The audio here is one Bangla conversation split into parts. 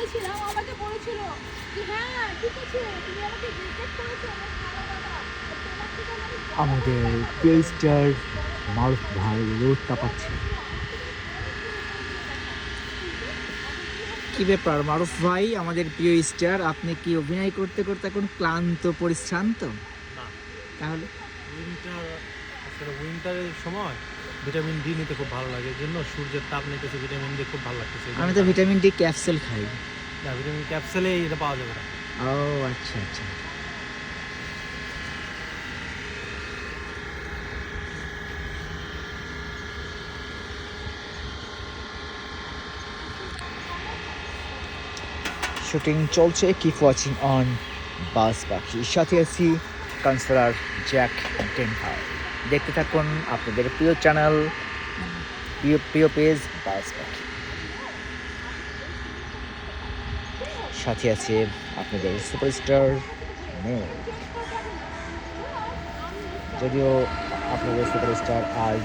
গিয়েছিলাম আমাকে বলেছিল যে হ্যাঁ ঠিক আছে তুমি আমাকে রিজেক্ট করেছো আমার খাওয়া দাওয়া তোমার থেকে আমি আমাদের প্রিয় স্টার মারুফ ভাই রোদ তাপাচ্ছে। কি ব্যাপার মারুফ ভাই, আমাদের প্রিয় স্টার, আপনি কি অভিনয় করতে করতে এখন ক্লান্ত পরিশ্রান্ত? না, তাহলে উইন্টার আসলে উইন্টারের সময় ভিটামিন ডি নিতে খুব ভালো লাগে, এর জন্য সূর্যের তাপ নিতেছে, ভিটামিন ডি খুব ভালো লাগতেছে। আমি তো ভিটামিন ডি ক্যাপসুল খাই। না, ভিটামিন ক্যাপসুলে এটা পাওয়া যাবে না। ও আচ্ছা আচ্ছা। শুটিং চলছে, কিপ ওয়াচিং অন বাস পাখি। সাথে আছি কাউন্সিলর জ্যাক ডেনভার। দেখতে থাকুন আপনাদের প্রিয় চ্যানেল, প্রিয় পেজ বাস পাখি। সাথে আছে আপনাদের সুপারস্টার মেঘ। যদিও আপনাদের সুপারস্টার আজ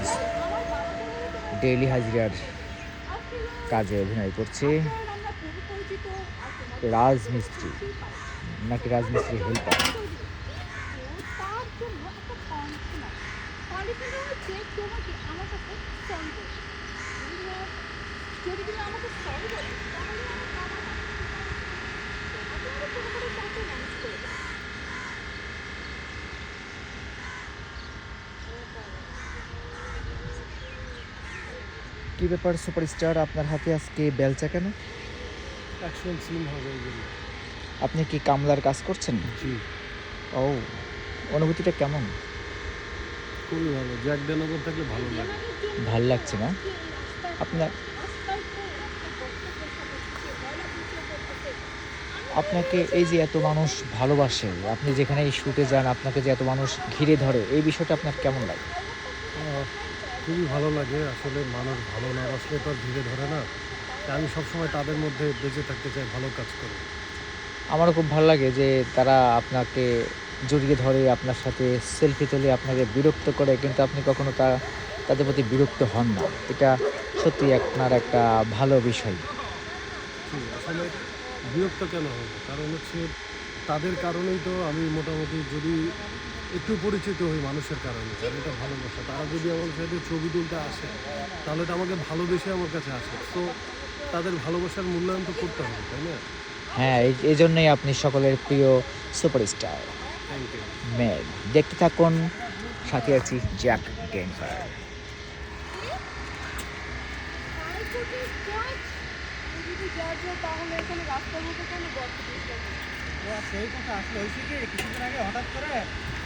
ডেইলি হাজিরার কাজে অভিনয় করছে। রাজমিস্ত্রি নাকি রাজমিস্ত্রি হেল্পার? তার জন্য একটা কন্ডিশনার হচ্ছে তোমাকে আমার কাছে সরি বলো যদি তুমি আমাকে সরি বলো তাহলে আমার বাবা তোমাকে কোনো কোনো চাকরি ম্যানেজ করে দেবে। কি ব্যাপার সুপারস্টার, আপনার হাতে আজকে বেলচা কেন? অ্যাকশন সিন হবে এই জন্য। আপনি কি কামলার কাজ করছেন? জি, ও, অনুভূতিটা কেমন? খুবই ভালো। জ্যাক ডেনভার থাকলে ভালো লাগে। ভাল লাগছে না আপনার? আপনাকে এই যে এত মানুষ ভালোবাসে, আপনি যেখানে এই শুটে যান আপনাকে যে এত মানুষ ঘিরে ধরে, এই বিষয়টা আপনার কেমন লাগে? খুবই ভালো লাগে। আসলে মানুষ ভালো না বাসলে তো আর ধীরে ধরে না। তাই আমি সবসময় তাদের মধ্যে বেঁচে থাকতে চাই, ভালো কাজ করে। আমারও খুব ভালো লাগে যে তারা আপনাকে জড়িয়ে ধরে, আপনার সাথে সেলফি তোলে, আপনাকে বিরক্ত করে, কিন্তু আপনি কখনো তাদের প্রতি বিরক্ত হন না। এটা সত্যি আপনার একটা ভালো বিষয়। জি, আসলে বিরক্ত কেন হব? কারণ হচ্ছে তাদের কারণেই তো আমি মোটামুটি যদি একটু পরিচিত হই মানুষের কারণে, আর এটা ভালোবাসা। তারা যদি আমার সাথে ছবি তুলতে আসে তাহলে তো আমাকে ভালোবেসে আমার কাছে আসে। তো তাদের ভালোবাসার মূল্যায়ন তো করতে হবে, তাই না? হ্যাঁ, এই জন্যই আপনি সকলের প্রিয় সুপারস্টার থ্যাংক ইউ। মেঘ। দেখতে থাকুন, সাথে আছি জ্যাক ডেনভার। হাইকোর্টের জাজ যদি জাজ হয় তাহলে এখানে রাস্তার মধ্যে কোনো গর্ত পরিষ্কার করবে। সেই কথা আসলে হয়েছে কি কিছুদিন আগে হঠাৎ করে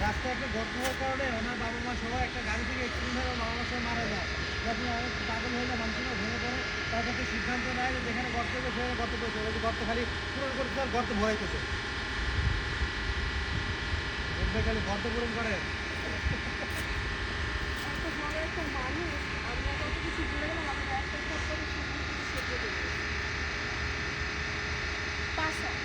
রাস্তায় একটা গর্ত হওয়ার কারণে ওনার বাবা মা সবাই একটা গাড়ি থেকে অ্যাক্সিডেন্ট হয়ে বাবা মা সবাই মারা যায়। যখন অনেক পাগল হয়ে যায় মানুষের ভেঙে পড়ে, তার কাছে সিদ্ধান্ত নেয় যে যেখানে গর্ত হবে সেখানে গর্ত করছে, ওই যে গর্ত খালি পূরণ করতে আর গর্ত ভরাইতেছে। দেখবে খালি গর্ত পূরণ করে। এত বড় একটা মানুষ আমরা কত কিছু জুড়ে গেলাম আমাদের একটা একটা করে সেগুলো কিছু সেটে দেবে পাস হয়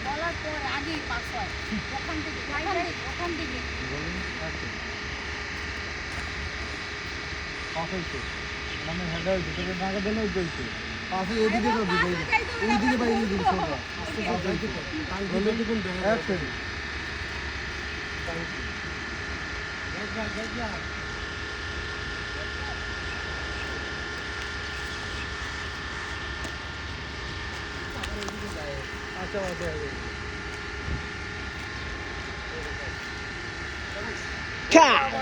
বলার পর আগেই পাস হয় ওখান থেকে মানে হেডা ভিতরে নাগা দিলে ওই বলছে পাশে এদিকে তো দিবে ওইদিকে বাইরে দিবে সব আস্তে আস্তে কোন দেখা আচ্ছা Cut!